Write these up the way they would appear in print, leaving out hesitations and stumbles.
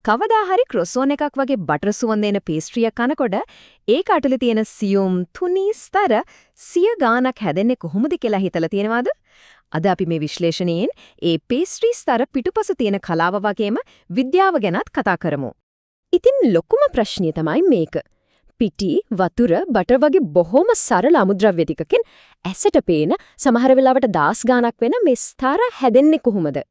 කවදා හරි ක්‍රොසෝන් එකක් වගේ බටර් සුවඳ එන පේස්ට්‍රියක් කනකොට ඒක ඇතුලේ තියෙන සියුම් තුනී ස්තර සිය ගානක් හැදෙන්නේ කොහොමද කියලා හිතලා තියෙනවද? අද අපි මේ විශ්ලේෂණයෙන් ඒ පේස්ට්‍රි ස්තර පිටුපස තියෙන කලාව වගේම විද්‍යාව ගැනත් කතා කරමු. ඉතින් ලොකුම ප්‍රශ්නය තමයි මේක. පිටි, වතුර, බටර් වගේ බොහොම සරල අමුද්‍රව්‍ය ටිකකින් ඇසට පේන සමහර වෙලාවට දාස් ගානක් වෙන මේ ස්තර හැදෙන්නේ කොහොමද?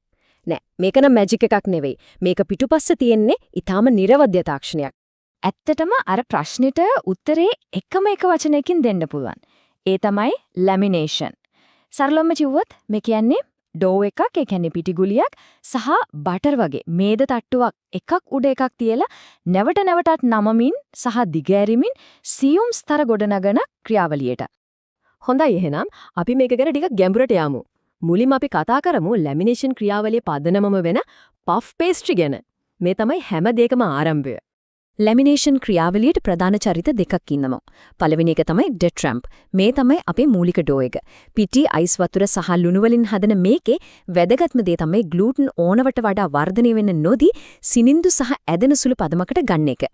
නෑ, මේක නම් මැජික් එකක් නෙවෙයි. මේක පිටුපස්ස තියෙන්නේ ඊටාම නිර්වද්‍ය තාක්ෂණයක්. ඇත්තටම අර ප්‍රශ්නෙට උත්තරේ එකම එක වචනයකින් දෙන්න පුළුවන්. ඒ තමයි ලැමිනේෂන්. සරලවම කිව්වොත් මේ කියන්නේ ඩෝ එකක්, ඒ කියන්නේ පිටි ගුලියක් සහ බටර් වගේ මේද තට්ටුවක් එකක් උඩ එකක් තියලා නැවත නැවතත් නමමින් සහ දිගෑරීමින් සියුම් ස්තර ගොඩනගන ක්‍රියාවලියට. හොඳයි එහෙනම් අපි මේක ගැන ටිකක් ගැඹුරට යමු. මුලින්ම අපි කතා කරමු ලැමිනේෂන් ක්‍රියාවලියේ පදනමම වෙන පෆ් පේස්ට්‍රි ගැන. මේ තමයි හැම දෙයකම ආරම්භය. ලැමිනේෂන් ක්‍රියාවලියට ප්‍රධාන චරිත දෙකක් ඉන්නවා. පළවෙනි එක තමයි ඩෙට්‍රැම්ප්. මේ තමයි අපේ මූලික ඩෝ එක. පිටි, අයිස් වතුර සහ ලුණු වලින් හදන මේකේ වැදගත්ම දේ තමයි ග්ලූටන් ඕනවට වඩා වර්ධනය වෙන්න නොදී සිනින්දු සහ ඇදෙන සුළු පදමකට ගන්න එක.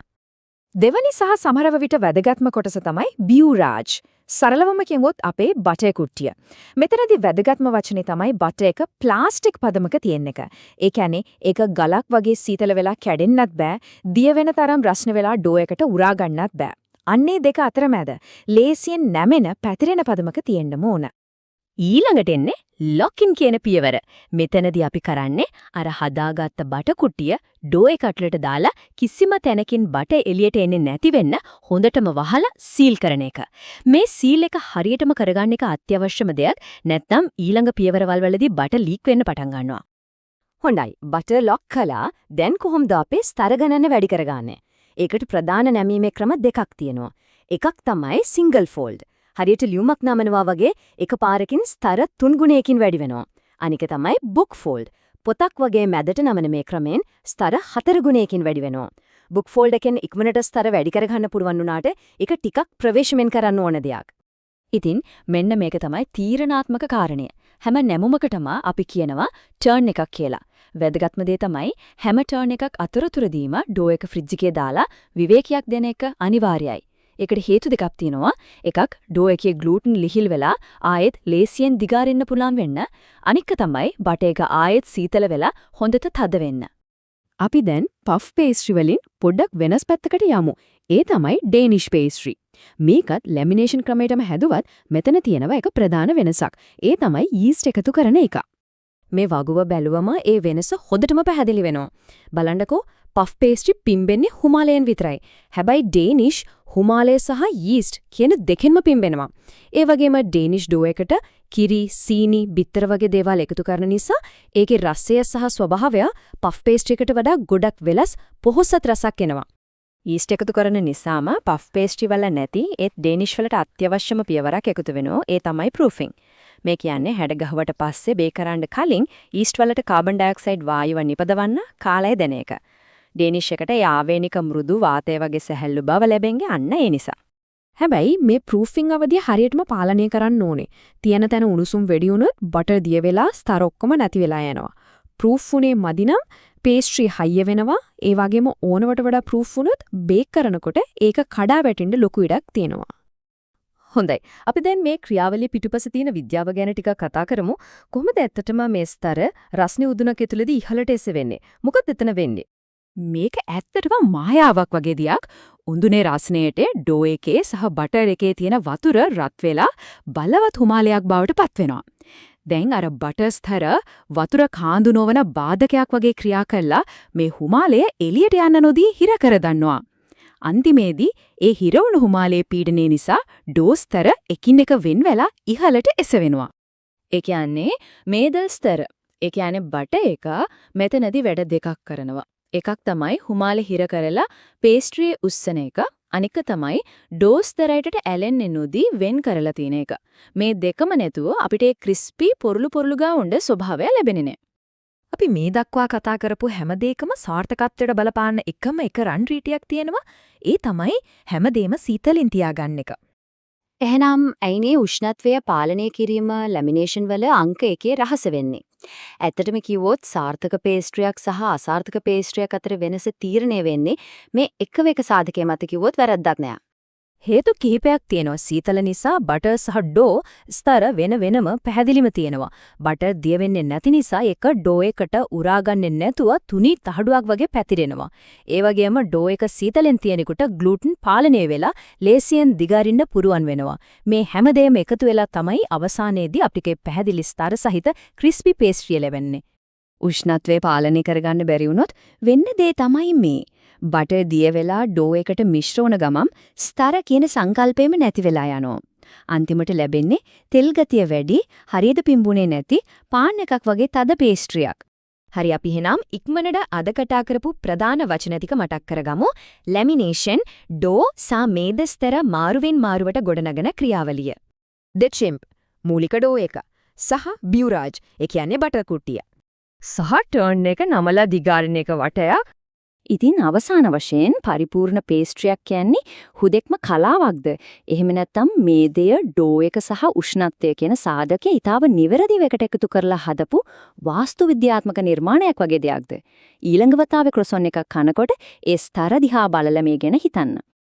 දෙවනි සහ සමහරව විට වැදගත්ම කොටස තමයි බියුරාජ්. සරලවම කියමුවොත් අපේ බටර් කුට්ටිය. මෙතනදී වැදගත්ම වචනේ තමයි බටර් එක ප්ලාස්ටික් පදමක තියෙන එක. ඒ කියන්නේ ඒක ගලක් වගේ සීතල වෙලා කැඩෙන්නත් බෑ, දිය වෙන තරම් රස්න වෙලා ඩෝ එකට උරා ගන්නත් බෑ. අන්නේ දෙක අතරමැද ලේසියෙන් නැමෙන පැතිරෙන පදමක තියෙන්න ඕන. ඊළඟට එන්නේ ලොක් ඉන් කියන පියවර. මෙතනදී අපි කරන්නේ අර හදාගත්ත බටර් කුට්ටිය ඩෝ එකටලට දාලා කිසිම තැනකින් බටර් එළියට එන්නේ නැති වෙන්න හොඳටම වහලා සීල් කරන එක. මේ සීල් එක හරියටම කරගන්න එක අත්‍යවශ්‍යම දෙයක්. නැත්නම් ඊළඟ පියවරවල් වලදී බටර් ලීක් වෙන්න පටන් ගන්නවා. හොඳයි, බටර් ලොක් කළා. දැන් කොහොමද අපේ ස්තර ගණන වැඩි කරගන්නේ? ඒකට ප්‍රධාන නැමීමේ ක්‍රම දෙකක් තියෙනවා. එකක් තමයි සිංගල් ෆෝල්ඩ්. හරියට ලියුමක් නමනවා වගේ එකපාරකින් ස්තර 3 ගුණයකින් වැඩි වෙනවා. අනික තමයි බුක් ෆෝල්ඩ්. පොතක් වගේ මැදට නමන මේ ක්‍රමෙන් ස්තර 4 ගුණයකින් වැඩි වෙනවා. බුක් ෆෝල්ඩ් එකෙන් ඉක්මනට ස්තර වැඩි කරගන්න පුළුවන් වුණාට ඒක ටිකක් ප්‍රවේශමෙන් කරන්න ඕන දෙයක්. ඉතින් මෙන්න මේක තමයි තීරණාත්මක කාරණය. හැම නැමුමකටම අපි කියනවා ටර්න් එකක් කියලා. වැදගත්ම දේ තමයි හැම ටර්න් එකක් අතරතුරදීම ඩෝ එක ෆ්‍රිජ් එකේ දාලා විවේකයක් දෙන එක අනිවාර්යයි. ඒකට හේතු දෙකක් තියෙනවා. එකක් ඩෝ එකේ ග්ලූටන් ලිහිල් වෙලා ආයෙත් ලේසියෙන් දිගාරින්න පුළුවන් වෙන්න. අනික තමයි බටර් එක ආයෙත් සීතල වෙලා හොඳට තද වෙන්න. අපි දැන් පෆ් පේස්ට්‍රි වලින් පොඩ්ඩක් වෙනස් පැත්තකට යමු. ඒ තමයි ඩේනිෂ් පේස්ට්‍රි. මේකත් ලැමිනේෂන් ක්‍රමයටම හැදුවත් මෙතන තියෙනවා එක ප්‍රධාන වෙනසක්. ඒ තමයි යීස්ට් එකතු කරන එක. මේ වගුව බැලුවම ඒ වෙනස හොඳටම පැහැදිලි වෙනවා. බලන්නකෝ පෆ් පේස්ට්‍රි පිම්බෙන්නේ හිමාලයන් විතරයි. හැබැයි ඩේනිෂ් හිමාලය සහ යීස්ට් කියන දෙකෙන්ම පිම්බෙනවා. ඒ වගේම ඩේනිෂ් ඩෝ එකට කිරි, සීනි, බිත්තර වගේ දේවල් එකතු කරන නිසා ඒකේ රසය සහ ස්වභාවය පෆ් පේස්ට්‍රි එකට වඩා ගොඩක් වෙලස් පොහොසත් රසක් එනවා. යීස්ට් එකතු කරන නිසාම පෆ් පේස්ට්‍රි වල නැති ඒත් ඩේනිෂ් වලට අත්‍යවශ්‍යම පියවරක් එකතු වෙනවා. ඒ තමයි ප්‍රූෆින්. මේ කියන්නේ හැඩ ගහුවට පස්සේ බේක් කරන්න කලින් යීස්ට් වලට කාබන් ඩයොක්සයිඩ් වායුව නිපදවන්න කාලය දෙන එක. ඩේනිෂ් එකට යාවේනික මෘදු වාතය වගේ සැහැල්ලු බව ලැබෙන්නේ අන්න ඒ නිසා. හැබැයි මේ ප්‍රූෆින් අවධිය හරියටම පාලනය කරන්න ඕනේ. තියෙන තැන උණුසුම් වැඩි වුණොත් බටර් දිය වෙලා ස්තර ඔක්කොම නැති වෙලා යනවා. ප්‍රූෆ් උනේ මදි නම් පේස්ට්‍රි හයිය වෙනවා. ඒ වගේම ඕනවට වඩා ප්‍රූෆ් වුණොත් බේක් කරනකොට ඒක කඩා වැටෙන්න ලොකු ඉඩක් තියෙනවා. හොඳයි. අපි දැන් මේ ක්‍රියාවලිය පිටුපස තියෙන විද්‍යාව ගැන ටිකක් කතා කරමු. කොහොමද ඇත්තටම මේ ස්තර රස්නේ උදුනක ඇතුළේදී ඉහළට එසෙන්නේ? මොකද එතන වෙන්නේ? මේක ඇත්තටම මායාවක් වගේ දෙයක්. උඳුනේ රස්නයේට ඩෝ එකේ සහ බටර් එකේ තියෙන වතුර රත් වෙලා බලවත් හිමාලයක් බවට පත් වෙනවා. දැන් අර බටර් ස්තර වතුර කාඳු නොවන බාධකයක් වගේ ක්‍රියා කළා මේ හිමාලය එළියට යන්න නොදී හිර කර දන්නවා. අන්තිමේදී ඒ හිර වුණු හිමාලයේ පීඩනය නිසා ඩෝ ස්තර එකින් එක වෙන් වෙලා ඉහළට එසවෙනවා. ඒ කියන්නේ මේදල් ස්තර. ඒ කියන්නේ බටර් එක මෙතනදී වැඩ දෙකක් කරනවා. එකක් තමයි හිමාලය හිර කරලා පේස්ට්‍රියේ උස්සන එක. අනික තමයි ඩෝ ස්තරයටට ඇලෙන්නේ නොදී වෙන් කරලා තියෙන එක. මේ දෙකම නැතුව අපිට ඒ ක්‍රිස්පි පොරුළු පොරුළු ගාවුන්ඩ ස්වභාවය ලැබෙන්නේ නැහැ. අපි මේ දක්වා කතා කරපු හැම දෙයකම සාර්ථකත්වයට බලපාන එකම එක රන් රීතියක් තියෙනවා. ඒ තමයි හැමදේම සීතලින් තියාගන්න එක. එහෙනම් ඇයිනේ උෂ්ණත්වය පාලනය කිරීම ලැමිනේෂන් වල අංක 1 රහස වෙන්නේ? ඇත්තටම කිව්වොත් සාර්ථක පේස්ට්‍රියක් සහ අසාර්ථක පේස්ට්‍රියක් අතර වෙනස තීරණය වෙන්නේ මේ එක සාධකයේ මත කිව්වොත් වැරද්දක් නෑ. හේතු කිහිපයක් තියෙනවා. සීතල නිසා බටර් සහ ඩෝ ස්තර වෙන වෙනම පැහැදිලිම තියෙනවා. බටර් දිය වෙන්නේ නැති නිසා ඒක ඩෝ එකට උරා ගන්නෙ නැතුව තුනි තහඩුවක් වගේ පැතිරෙනවා. ඒ වගේම ඩෝ එක සීතලෙන් තියෙනකොට ග්ලූටන් පාලනය වෙලා ලේසියෙන් දිගාරින්න පුරුවන් වෙනවා. මේ හැමදේම එකතු වෙලා තමයි අවසානයේදී අපිට පැහැදිලි ස්තර සහිත ක්‍රිස්පි පේස්ට්‍රිය ලැබෙන්නේ. උෂ්ණත්වය පාලනය කරගන්න බැරි වුණොත් වෙන්න දේ තමයි මේ. බටර් දිය වෙලා ඩෝ එකට මිශ්‍ර වුණ ගමන් ස්තර කියන සංකල්පෙම නැති වෙලා යනවා. අන්තිමට ලැබෙන්නේ තෙල් ගතිය වැඩි, හරියට පිඹුනේ නැති පාන් එකක් වගේ තද පේස්ට්‍රියක්. හරි අපි එහෙනම් ඉක්මනට අද කතා කරපු ප්‍රධාන වචන ටික මතක් කරගමු. ලැමිනේෂන්, ඩෝ සහ මේද ස්තර මාරුවෙන් මාරුවට ගොඩනගන ක්‍රියාවලිය. දෙචෙම්ප් මූලික ඩෝ එක සහ බියුරාජ් ඒ කියන්නේ බටර් කුට්ටිය. සහ ටර්න් එක නමලා දිගාරින එක වටයක්. ඉතින් අවසාන වශයෙන් පරිපූර්ණ පේස්ට්‍රියක් කියන්නේ හුදෙක්ම කලාවක්ද? එහෙම නැත්නම් මේදය, ඩෝ එක සහ උෂ්ණත්වය කියන සාධකයේ ඊටව නිවැරදිව එකට එකතු කරලා හදපු වාස්තු විද්‍යාත්මක නිර්මාණයක් වගේ දෙයක්ද? ඊළඟ වතාවේ ක්‍රොසොන් එකක් කනකොට ඒ ස්තර දිහා බලලා මේ ගැන හිතන්න.